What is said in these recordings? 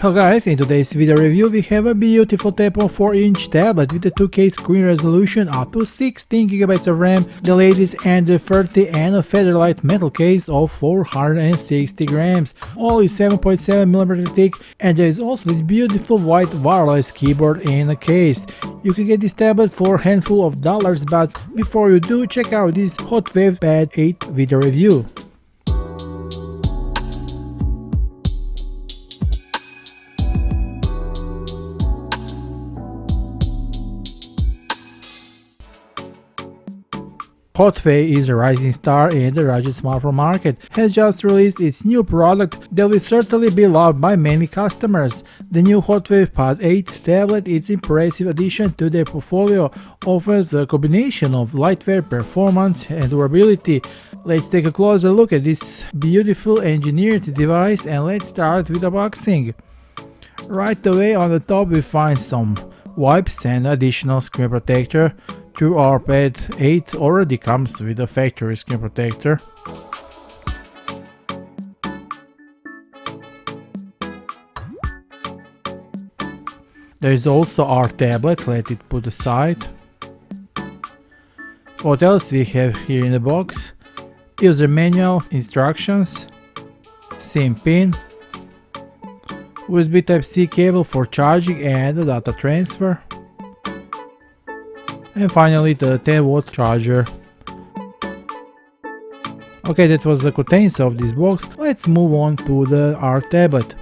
Hello guys, in today's video review we have a beautiful 10.4-inch tablet with a 2K screen resolution, up to 16GB of RAM, the latest Android 30 and a featherlight metal case of 460 grams, only 7.7mm thick, and there is also this beautiful white wireless keyboard in the case. You can get this tablet for a handful of dollars, but before you do, check out this HOTWAV Pad 8 video review. HOTWAV is a rising star in the Russian smartphone market, has just released its new product that will certainly be loved by many customers. The new HOTWAV Pad 8 tablet, its impressive addition to their portfolio, offers a combination of lightweight performance and durability. Let's take a closer look at this beautiful engineered device and let's start with unboxing. Right away on the top we find some wipes and additional screen protector. True, our Pad 8 already comes with a factory screen protector. There is also our tablet, let it put aside. What else we have here in the box? User manual, instructions, SIM pin, USB Type-C cable for charging and the data transfer. And finally the 10-watt charger. Okay, that was the contents of this box. Let's move on to our tablet.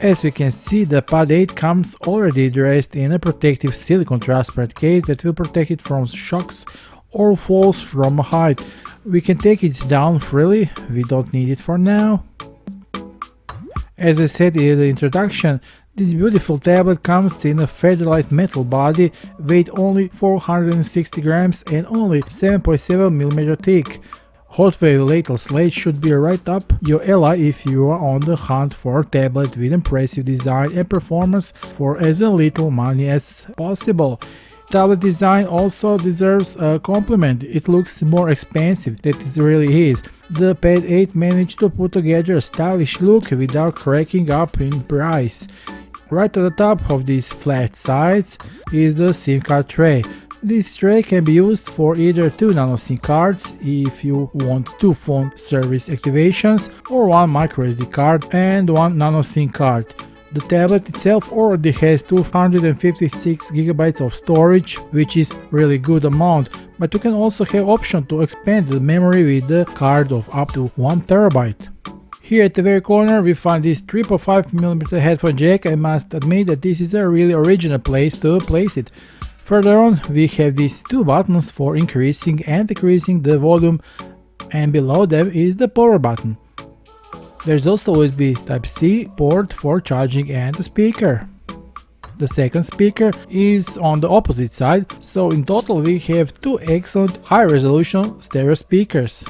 As we can see, the Pad 8 comes already dressed in a protective silicone transparent case that will protect it from shocks or falls from height. We can take it down freely, we don't need it for now. As I said in the introduction, this beautiful tablet comes in a featherlight metal body, weight only 460 grams and only 7.7mm thick. HOTWAV latest slate should be right up your alley if you are on the hunt for a tablet with impressive design and performance for as little money as possible. Tablet design also deserves a compliment. It looks more expensive than it really is. The Pad 8 managed to put together a stylish look without cracking up in price. Right at the top of these flat sides is the SIM card tray. This tray can be used for either 2 nano SIM cards if you want 2 phone service activations, or 1 microSD card and 1 nano SIM card. The tablet itself already has 256GB of storage, which is really good amount, but you can also have option to expand the memory with the card of up to 1TB. Here at the very corner we find this 3.5mm headphone jack. I must admit that this is a really original place to place it. Further on we have these 2 buttons for increasing and decreasing the volume, and below them is the power button. There's also USB Type-C port for charging and the speaker. The second speaker is on the opposite side, so in total we have 2 excellent high-resolution stereo speakers.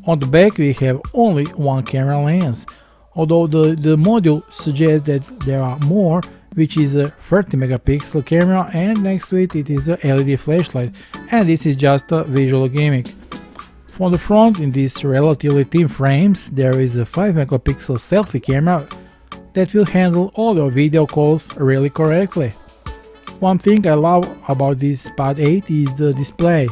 On the back we have only 1 camera lens, although the module suggests that there are more, which is a 30MP camera, and next to it is a LED flashlight, and this is just a visual gimmick. From the front, in these relatively thin frames, there is a 5MP selfie camera that will handle all your video calls really correctly. One thing I love about this Pad 8 is the display.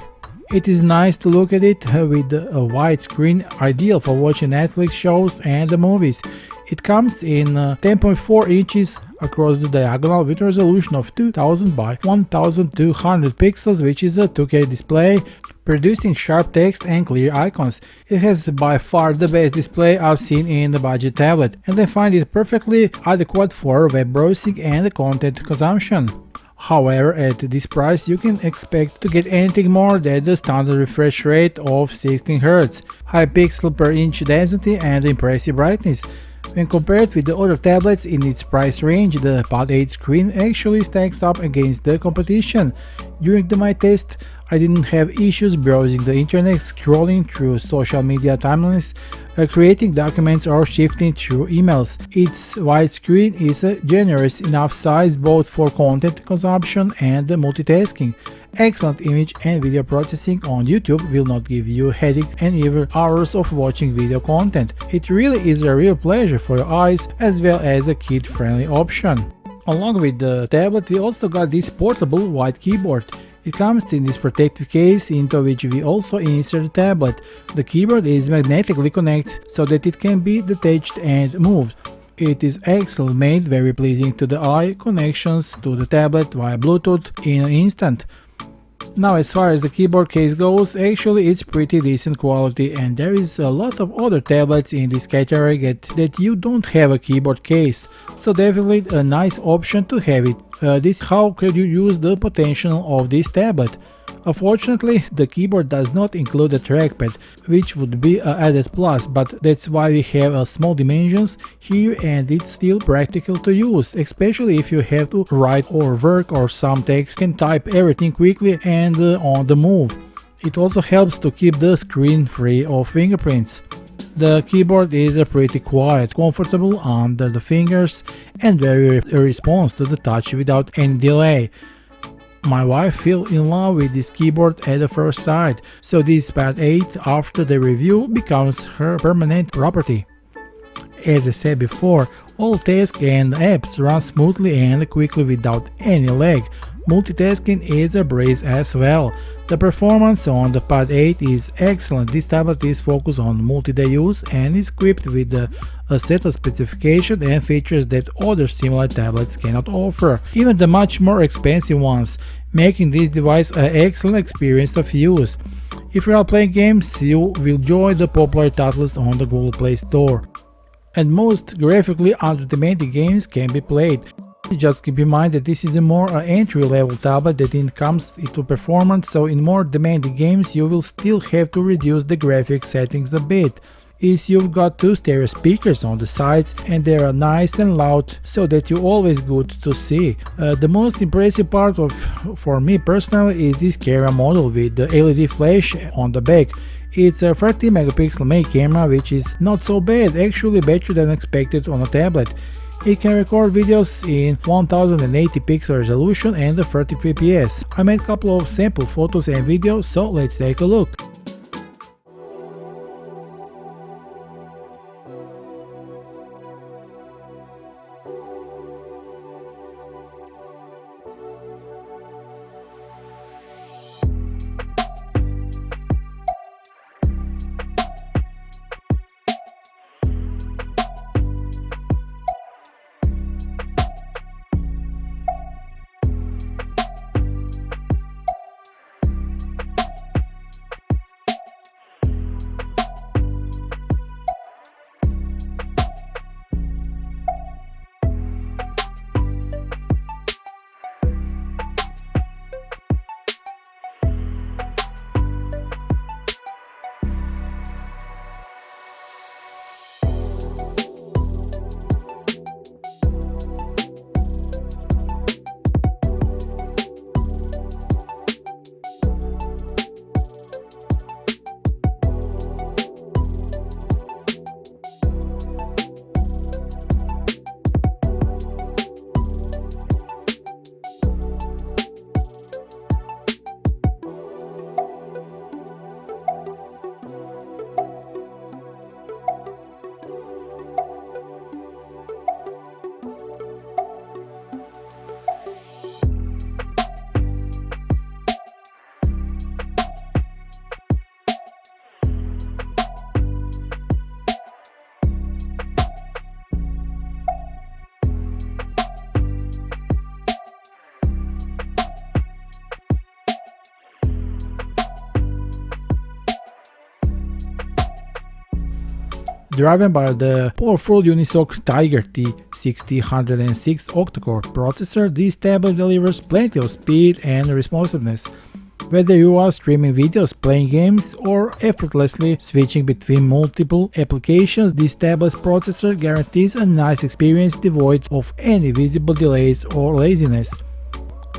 It is nice to look at it with a wide screen, ideal for watching Netflix shows and the movies. It comes in 10.4 inches across the diagonal with a resolution of 2000 by 1200 pixels, which is a 2K display, producing sharp text and clear icons. It has by far the best display I've seen in the budget tablet, and I find it perfectly adequate for web browsing and content consumption. However, at this price you can expect to get anything more than the standard refresh rate of 16Hz, high pixel per inch density and impressive brightness. When compared with the other tablets in its price range, the Pad 8 screen actually stacks up against the competition. During my test, I didn't have issues browsing the internet, scrolling through social media timelines, creating documents or shifting through emails. Its widescreen is a generous enough size both for content consumption and multitasking. Excellent image and video processing on YouTube will not give you headaches and even hours of watching video content. It really is a real pleasure for your eyes as well as a kid-friendly option. Along with the tablet we also got this portable white keyboard. It comes in this protective case into which we also insert the tablet. The keyboard is magnetically connected so that it can be detached and moved. It is excellent made, very pleasing to the eye, connections to the tablet via Bluetooth in an instant. Now as far as the keyboard case goes, actually it's pretty decent quality, and there is a lot of other tablets in this category that you don't have a keyboard case, so definitely a nice option to have it. How could you use the potential of this tablet? Unfortunately, the keyboard does not include a trackpad, which would be an added plus, but that's why we have a small dimensions here, and it's still practical to use, especially if you have to write or work or some text, can type everything quickly and on the move. It also helps to keep the screen free of fingerprints. The keyboard is pretty quiet, comfortable under the fingers, and very responds to the touch without any delay. My wife fell in love with this keyboard at the first sight, so this Pad 8 after the review becomes her permanent property. As I said before, all tasks and apps run smoothly and quickly without any lag. Multitasking is a breeze as well. The performance on the Pad 8 is excellent. This tablet is focused on multi-day use and is equipped with a set of specifications and features that other similar tablets cannot offer, even the much more expensive ones, making this device an excellent experience of use. If you are playing games, you will enjoy the popular titles on the Google Play Store, and most graphically undemanding games can be played. Just keep in mind that this is a more entry-level tablet that comes into performance, so in more demanding games you will still have to reduce the graphic settings a bit. You've got two stereo speakers on the sides and they are nice and loud, so that you're always good to see. The most impressive part for me personally is this camera model with the LED flash on the back. It's a 30 megapixel main camera, which is not so bad, actually better than expected on a tablet. It can record videos in 1080 pixel resolution and 30 fps. I made a couple of sample photos and videos, so let's take a look. Driven by the powerful Unisoc Tiger T6006 octa-core processor, this tablet delivers plenty of speed and responsiveness. Whether you are streaming videos, playing games, or effortlessly switching between multiple applications, this tablet's processor guarantees a nice experience devoid of any visible delays or laziness.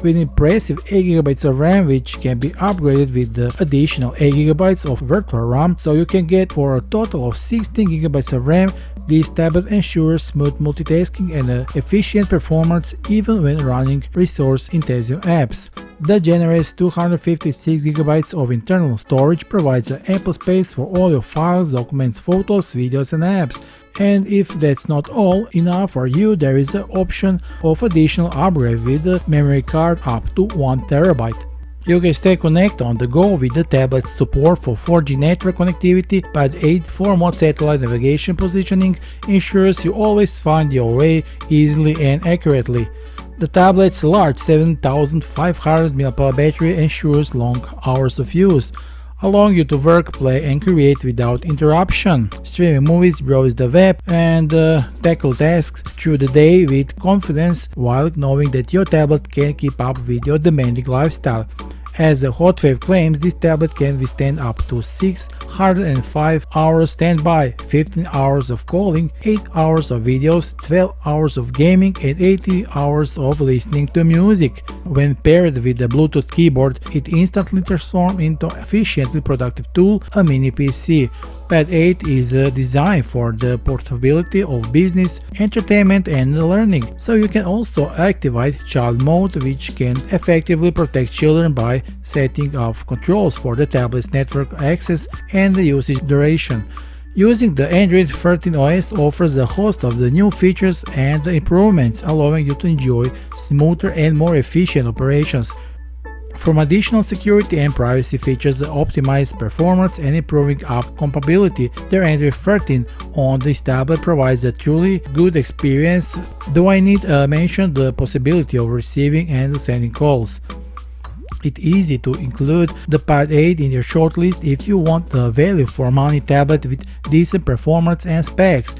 With impressive 8GB of RAM, which can be upgraded with the additional 8GB of virtual RAM, so you can get for a total of 16GB of RAM This tablet ensures smooth multitasking and efficient performance even when running resource-intensive apps. The generous 256GB of internal storage provides ample space for all your files, documents, photos, videos and apps. And if that's not all enough for you, there is the option of additional upgrade with the memory card up to 1TB. You can stay connected on the go with the tablet's support for 4G network connectivity. Pad 8's format satellite navigation positioning ensures you always find your way easily and accurately. The tablet's large 7500 mAh battery ensures long hours of use, allowing you to work, play and create without interruption, streaming movies, browse the web and tackle tasks through the day with confidence while knowing that your tablet can keep up with your demanding lifestyle. As the HOTWAV claims, this tablet can withstand up to 605 hours standby, 15 hours of calling, 8 hours of videos, 12 hours of gaming and 80 hours of listening to music. When paired with the Bluetooth keyboard, it instantly transforms into an efficiently productive tool, a mini PC. Pad 8 is designed for the portability of business, entertainment and learning, so you can also activate child mode, which can effectively protect children by setting up controls for the tablet's network access and the usage duration. Using the Android 13 OS offers a host of the new features and improvements, allowing you to enjoy smoother and more efficient operations. From additional security and privacy features, optimized performance and improving app compatibility, the Android 13 on this tablet provides a truly good experience, though I need to mention the possibility of receiving and sending calls. It's easy to include the Pad 8 in your shortlist if you want a value for money tablet with decent performance and specs.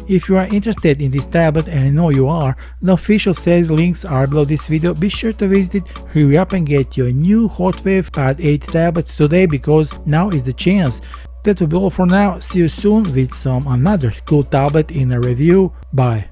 If you are interested in this tablet, and I know you are, the official sales links are below this video. Be sure to visit it, hurry up and get your new HOTWAV Pad 8 tablet today, because now is the chance. That will be all for now. See you soon with another cool tablet in a review. Bye.